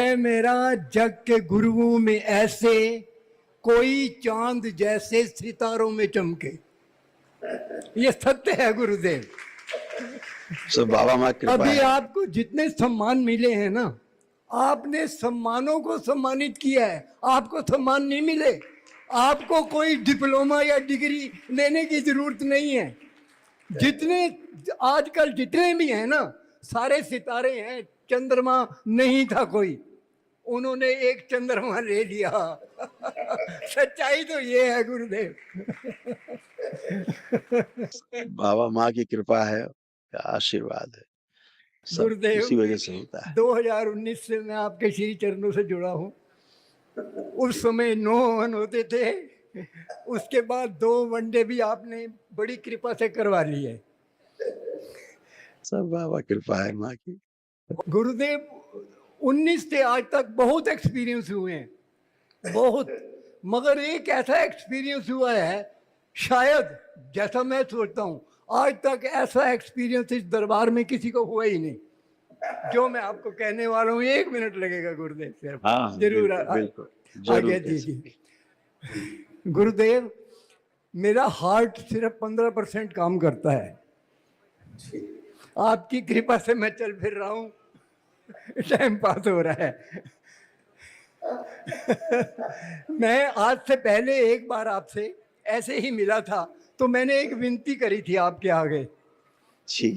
है मेरा जग के गुरुओं में ऐसे, कोई चांद जैसे सितारों में चमके। ये सत्य है गुरुदेव। बाबा माँ कृपा अभी है। आपको जितने सम्मान मिले हैं ना, आपने सम्मानों को सम्मानित किया है, आपको सम्मान नहीं मिले। आपको कोई डिप्लोमा या डिग्री लेने की जरूरत नहीं है। जितने आजकल जितने भी हैं ना, सारे सितारे हैं, चंद्रमा नहीं था कोई, उन्होंने एक चंद्रमा ले लिया। सच्चाई तो ये है गुरुदेव। बाबा माँ की कृपा है, आशीर्वाद है, सब गुरुदेव उसी वजह से होता है। 2019 से मैं आपके श्री चरणों से जुड़ा हूँ। उस समय 9 हवन होते थे, उसके बाद 2 वनडे भी आपने बड़ी कृपा से करवा ली है। सब बाबा कृपा है माँ की। गुरुदेव 19 से आज तक बहुत एक्सपीरियंस हुए हैं, बहुत, मगर एक ऐसा एक्सपीरियंस हुआ है, शायद जैसा मैं सोचता हूँ आज तक ऐसा एक्सपीरियंस इस दरबार में किसी को हुआ ही नहीं, जो मैं आपको कहने वाला हूँ। 1 मिनट लगेगा गुरुदेव, सिर्फ। हाँ, जरूर बिल्कुल आगे दीजिए। गुरुदेव, मेरा हार्ट सिर्फ 15% काम करता है। आपकी कृपा से मैं चल फिर रहा हूँ, टाइम पास हो रहा है। मैं आज से पहले एक बार आपसे ऐसे ही मिला था, तो मैंने एक विनती करी थी आपके आगे। जी।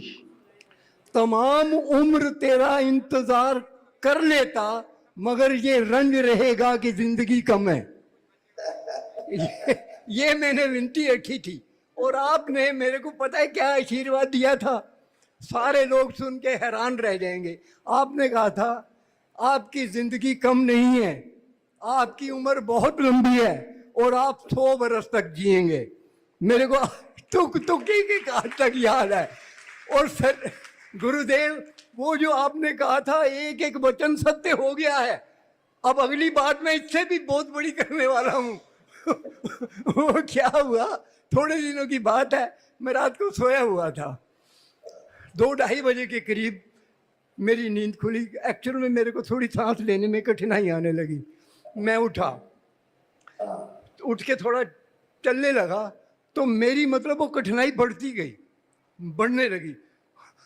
तमाम उम्र तेरा इंतजार कर लेता, मगर ये रंज रहेगा कि जिंदगी कम है। ये मैंने विनती रखी थी, और आपने मेरे को पता है क्या आशीर्वाद दिया था? सारे लोग सुन के हैरान रह जाएंगे। आपने कहा था आपकी जिंदगी कम नहीं है, आपकी उम्र बहुत लंबी है और आप 100 बरस तक जिएंगे। मेरे को तुक्की के आज तक याद है। और सर गुरुदेव, वो जो आपने कहा था एक एक वचन सत्य हो गया है। अब अगली बात मैं इससे भी बहुत बड़ी करने वाला हूँ। वो क्या हुआ, थोड़े दिनों की बात है, मैं रात को सोया हुआ था, 2-2:30 बजे के करीब मेरी नींद खुली। एक्चुअल में मेरे को थोड़ी सांस लेने में कठिनाई आने लगी। मैं उठा, उठ के थोड़ा चलने लगा, तो मेरी मतलब वो कठिनाई बढ़ती गई, बढ़ने लगी,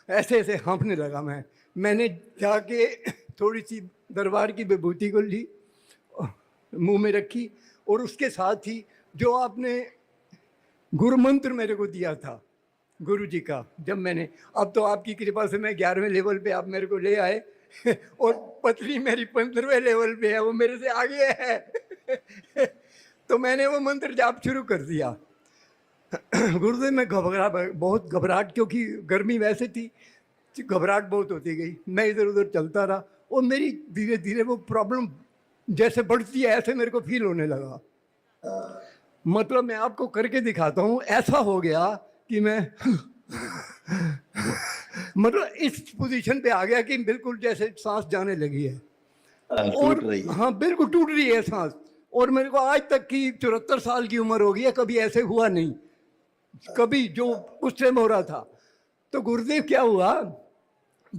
ऐसे ऐसे हाँफने लगा। मैंने जाके थोड़ी सी दरबार की विभूति को ली, मुंह में रखी, और उसके साथ ही जो आपने गुरु मंत्र मेरे को दिया था गुरु जी का, जब मैंने, अब तो आपकी कृपा से मैं 11वें लेवल पे आप मेरे को ले आए, और पत्नी मेरी 15वें लेवल पे है, वो मेरे से आगे है। तो मैंने वो मंत्र जाप शुरू कर दिया। गुरुदेव, मैं बहुत घबराहट, क्योंकि गर्मी वैसे थी, घबराहट बहुत होती गई। मैं इधर उधर चलता रहा, और मेरी धीरे धीरे वो प्रॉब्लम जैसे बढ़ती है ऐसे मेरे को फील होने लगा। मतलब मैं आपको करके दिखाता हूँ, ऐसा हो गया कि मैं मतलब इस पोजीशन पे आ गया कि बिल्कुल जैसे सांस जाने लगी है, और हाँ बिल्कुल टूट रही है सांस। और मेरे को आज तक की 74 साल की उम्र हो गई है, कभी ऐसे हुआ नहीं, कभी जो उस टाइम हो रहा था। तो गुरुदेव क्या हुआ,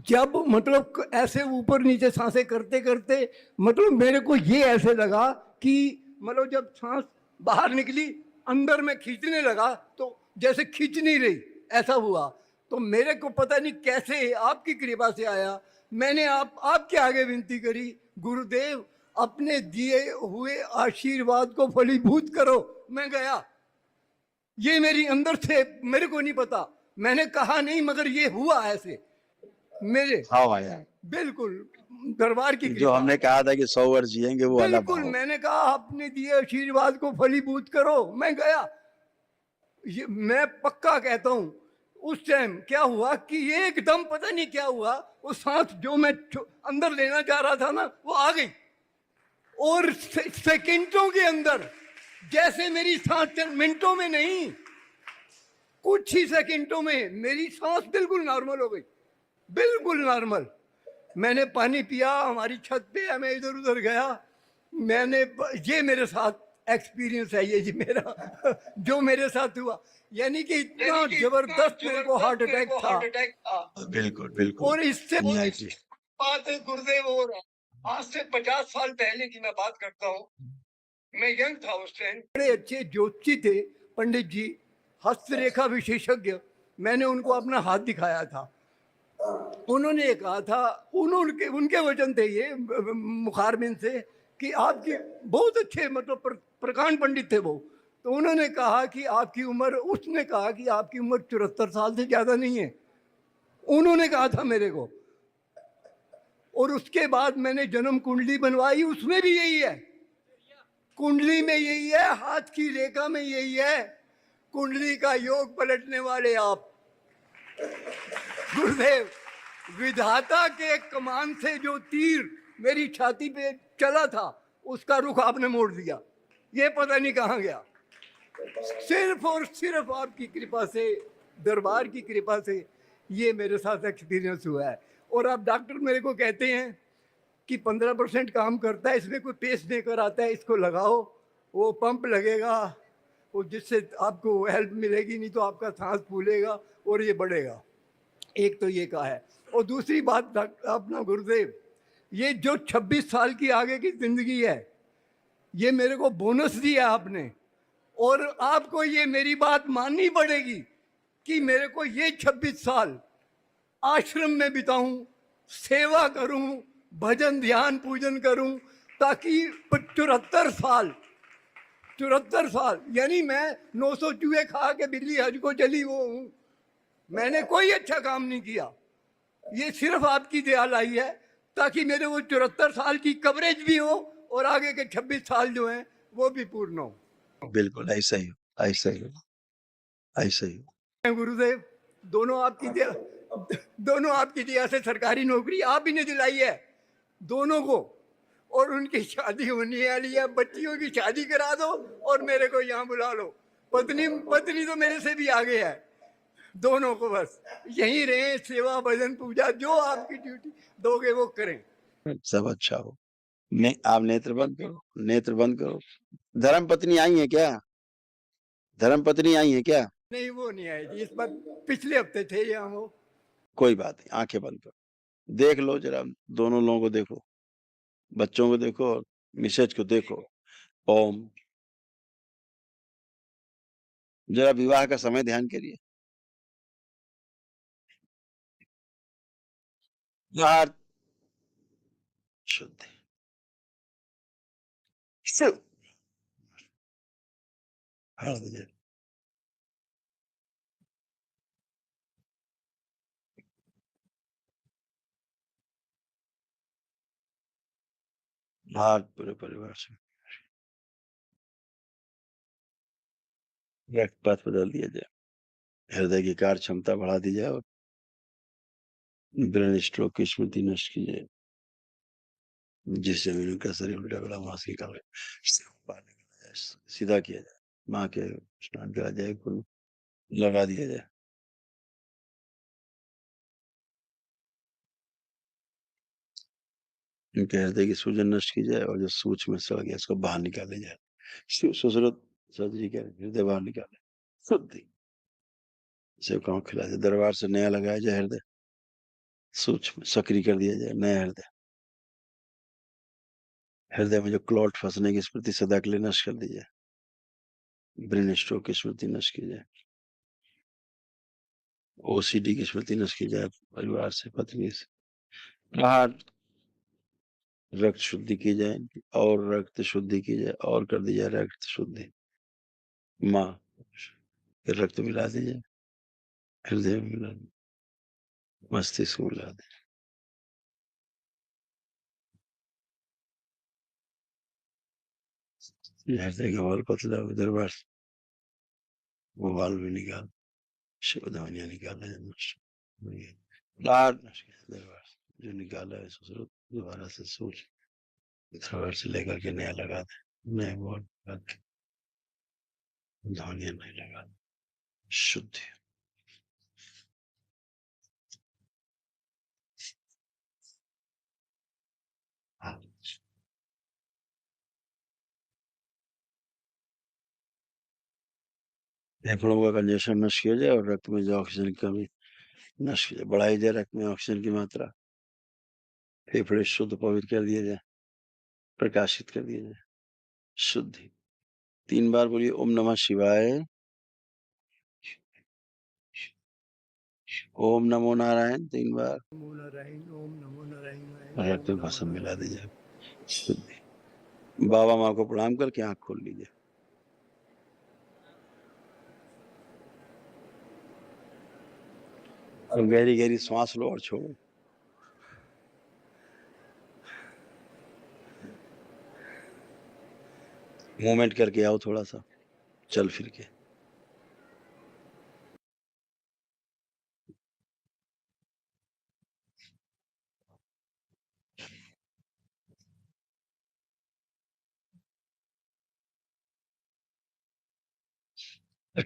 जब मतलब ऐसे ऊपर नीचे सांसें करते करते, मतलब मेरे को ये ऐसे लगा कि मतलब जब सांस बाहर निकली, अंदर में खींचने लगा, तो जैसे खींच नहीं रही, ऐसा हुआ। तो मेरे को पता नहीं कैसे आपकी कृपा से आया। मैंने आपके आगे विनती करी, गुरुदेव अपने दिए हुए आशीर्वाद को फलीभूत करो। मैं गया, ये मेरी अंदर से, मेरे को नहीं पता, मैंने कहा नहीं, मगर ये हुआ ऐसे मेरे। हाँ आया बिल्कुल दरबार की जो हमने कहा था कि 100 वर्ष जिएंगे, वो वाला बिल्कुल मैंने कहा अपने दिए आशीर्वाद को फलीभूत करो। मैं गया, ये मैं पक्का कहता हूँ, उस टाइम क्या हुआ कि एकदम पता नहीं क्या हुआ, वो सांस जो मैं अंदर लेना चाह रहा था ना, वो आ गई, और सेकंडों के अंदर, जैसे मेरी सांस, मिनटों में नहीं, कुछ ही सेकंडों में मेरी सांस बिल्कुल नॉर्मल हो गई, बिल्कुल नॉर्मल। मैंने पानी पिया, हमारी छत पे है, मैं इधर उधर गया, मैंने, ये मेरे साथ एक्सपीरियंस है, ये जी मेरा जो मेरे साथ हुआ, यानी कि इतना जबरदस्त मेरे को हार्ट अटैक था। बिल्कुल बिल्कुल। और इससे बात गुरुदेव हो रहा है, आज से 50 साल पहले की मैं बात करता हूँ। मैं यंग था उस टाइम। बड़े अच्छे ज्योतिषी थे पंडित जी, हस्तरेखा विशेषज्ञ। मैंने उनको अपना हाथ दिखाया था। उन्होंने कहा था, उनके उनके वचन थे ये मुखारबिन से, कि आपकी बहुत अच्छे मतलब प्रकांड पंडित थे वो। तो उन्होंने कहा कि आपकी उम्र, उसने कहा कि आपकी उम्र 74 साल से ज्यादा नहीं है, उन्होंने कहा था मेरे को। और उसके बाद मैंने जन्म कुंडली बनवाई, उसमें भी यही है, कुंडली में यही है, हाथ की रेखा में यही है। कुंडली का योग पलटने वाले आप गुरुदेव, विधाता के कमान से जो तीर मेरी छाती पे चला था, उसका रुख आपने मोड़ दिया। ये पता नहीं कहाँ गया। सिर्फ और सिर्फ आपकी कृपा से, दरबार की कृपा से ये मेरे साथ एक्सपीरियंस हुआ है। और आप डॉक्टर मेरे को कहते हैं कि 15% काम करता है, इसमें कोई पेस मेकर आता है, इसको लगाओ, वो पंप लगेगा, वो जिससे आपको हेल्प मिलेगी, नहीं तो आपका सांस फूलेगा और ये बढ़ेगा। एक तो ये कहा है। और दूसरी बात अपना गुरुदेव, ये जो 26 साल की आगे की जिंदगी है, ये मेरे को बोनस दिया आपने। और आपको ये मेरी बात माननी पड़ेगी कि मेरे को ये 26 साल आश्रम में बिताऊं, सेवा करूं, भजन ध्यान पूजन करूं, ताकि 74 साल यानी मैं 900 चूहे खा के बिल्ली हज को चली वो हूं। मैंने कोई अच्छा काम नहीं किया, ये सिर्फ आपकी दया लाई है, ताकि मेरे वो 74 साल की कवरेज भी हो और आगे के 26 साल जो हैं वो भी पूर्ण हो। बिल्कुल ऐसा ही हो, ऐसा ही हो, ऐसा ही हो। गुरुदेव, दोनों आपकी दया, दोनों आपकी दया से सरकारी नौकरी आप ही ने दिलाई है दोनों को। और उनकी शादी होने वाली है, बच्चियों की शादी करा दो और मेरे को यहाँ बुला लो। पत्नी पत्नी तो मेरे से भी आगे है। दोनों को बस यहीं रहे, सेवा भजन पूजा जो आपकी ड्यूटी दोगे वो करें। सब अच्छा हो। आप नेत्र बंद करो, नेत्र बंद करो। धर्म पत्नी आई है क्या? धर्म पत्नी आई है क्या? नहीं, वो नहीं आए जी, इस बार पिछले हफ्ते थे यहाँ वो। कोई बात नहीं, आंखें बंद करो, देख लो जरा, दोनों लोगों को देखो, बच्चों को देखो और मिसेज को देखो। ओम। जरा विवाह का समय ध्यान करिए। बाहर शुद्ध शुद्ध। हर दीजिए। बाहर पूरे परिवार से रक्तपात बदल दिया जाए, हृदय की कार्य क्षमता बढ़ा दी जाए और ब्रेन स्ट्रोक की स्मृति नष्ट की जाए। जिस जमीन का शरीर उल्टा गला वहां से निकाल सीधा किया जाए, माँ के स्नान करा जाए, कुल लगा दिया जाए। इनके हृदय की सूजन नष्ट की जाए और जो सूक्ष्म सड़ गया इसको बाहर निकाले जाए। सुसरत सर्जरी कर हृदय बाहर निकाले, शुद्धि सेव गाँव खिला जाए, दरबार से नया लगाया जाए, हृदय सूक्ष्म सक्रिय कर दिया जाए, नया हृदय। हृदय में जो क्लॉट फंसने की स्मृति सदा के लिए नष्ट कर दी जाए। ब्रेन स्ट्रोक की स्मृति नष्ट की जाए, ओसीडी की स्मृति नष्ट की जाए, परिवार से, पत्नी से। बाहर रक्त शुद्धि की जाए और रक्त शुद्धि की जाए और कर दी जाए रक्त शुद्धि। माँ फिर रक्त मिला दीजिए, हृदय में मिला दीजिए, मस्तिष्क में मिला दीजिए। हृदय का वाल पतला हो, दरबार से वो वाल भी निकाल, शिव धवनिया निकाला जाए, बाहर दरबार से जो निकाला है ससुर दोबारा से सोच दरबार से लेकर के नया लगा दे, नया वाल लगा दे, धवनिया नहीं लगा दे, शुद्ध। फेफड़ों का कंजेशन नष्ट किया जाए और रक्त में जो ऑक्सीजन की कमी नष्ट किया जाए, बढ़ाई जाए रक्त में ऑक्सीजन की मात्रा। फेफड़े शुद्ध पवित्र कर दिए जाए, प्रकाशित कर दिए जाए। शुद्धि 3 बार बोलिए ओम नमः शिवाय, ओम नमो नारायण 3 बार, नमो नारायण, ओम नमो नारायण, और ओम तो नमो भस्म मिला नारायण। दीजिए। शुद्धि बाबा माँ को प्रणाम करके आँख खोल लीजिए। और गहरी-गहरी श्वास लो और छोड़ो। मूवमेंट करके आओ थोड़ा-सा, चल फिर के।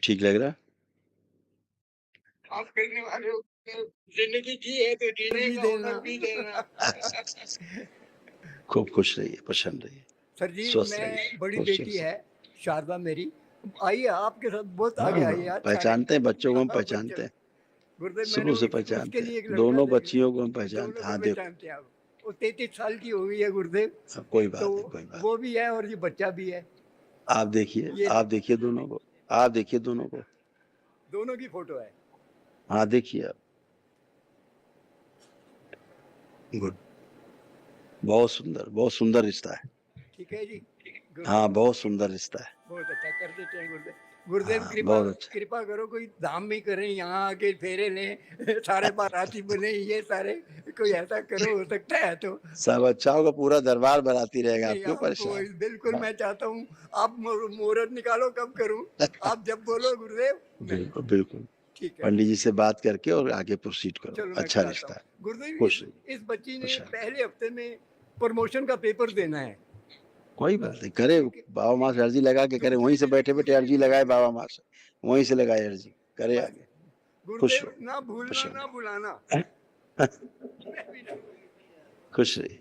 ठीक लग रहा है? आप करने वाले हो, जिंदगी जी है तो जीने का हुनर भी देना। खूब खुश रहिए, प्रसन्न रहिए, सर जी, स्वस्थ रहिए, मैं बड़ी खूब बेटी स्वस्थ। है शारदा मेरी, आइए आपके साथ बहुत हाँ, आगे आइए यार। पहचानते हैं बच्चों को, हम हाँ, पहचानते हैं, गुरुदेव मैंने शुरू से उसके पहचानते लिए एक हैं, लड़का दोनों देख लिया। बच्चियों को हम पहचानते दोनों हैं। को हाँ, देखो, पहचानते हैं आप। वो 33 साल की हो गई है गुरुदेव, कोई तो बात नहीं, कोई बात वो भी है और ये बच्चा भी है। नहीं। ये आप देखिए दोनों को, आप देखिए दोनों को। दोनों की फोटो है। हाँ, देखिए आप। गुड, बहुत सुंदर रिश्ता है। ठीक है जी गुरुदेव, हाँ, बहुत सुंदर रिश्ता है। बहुत अच्छा कर देते हैं गुरुदेव। गुरुदेव हाँ, कृपा बहुत अच्छा। कृपा करो, कोई धाम भी करें, यहाँ आके फेरे लें, सारे बाराती बने, ये सारे कोई ऐसा करो, हो सकता है तो। सब अच्छा होगा, पूरा दरबार बराती रहेगा, आप नहीं, क्यों आपको परेशान? बिल्कुल हाँ, मैं चाहता हूँ, आप मुहूर्त निकालो, कब करूँ? आप जब बोलो गुरुदेव, मैं बिल्कुल, बिल्कुल। ठीक है। पंडित जी से बात करके और आगे प्रोसीड करो, चलो मैं अच्छा कराता रिश्ता हूँ है। गुरुदेव। खुश रहिए, इस बच्ची ने खुश रहिए। पहले हफ्ते में प्रमोशन का पेपर देना है। कोई बात नहीं, करे ठीक है, बाबा माँ से अर्जी लगा के करे, दूसरी वहीं से बैठे बैठे दूसरी अर्जी लगाए बाबा माँ से, वहीं से लगाए अर्जी, करे बस आगे। खुश गुरुदेव, रहो, ना भूलना ना प्रसन्न बुलाना। रहो। मैं भी ना भूलूं। खुश रहिए।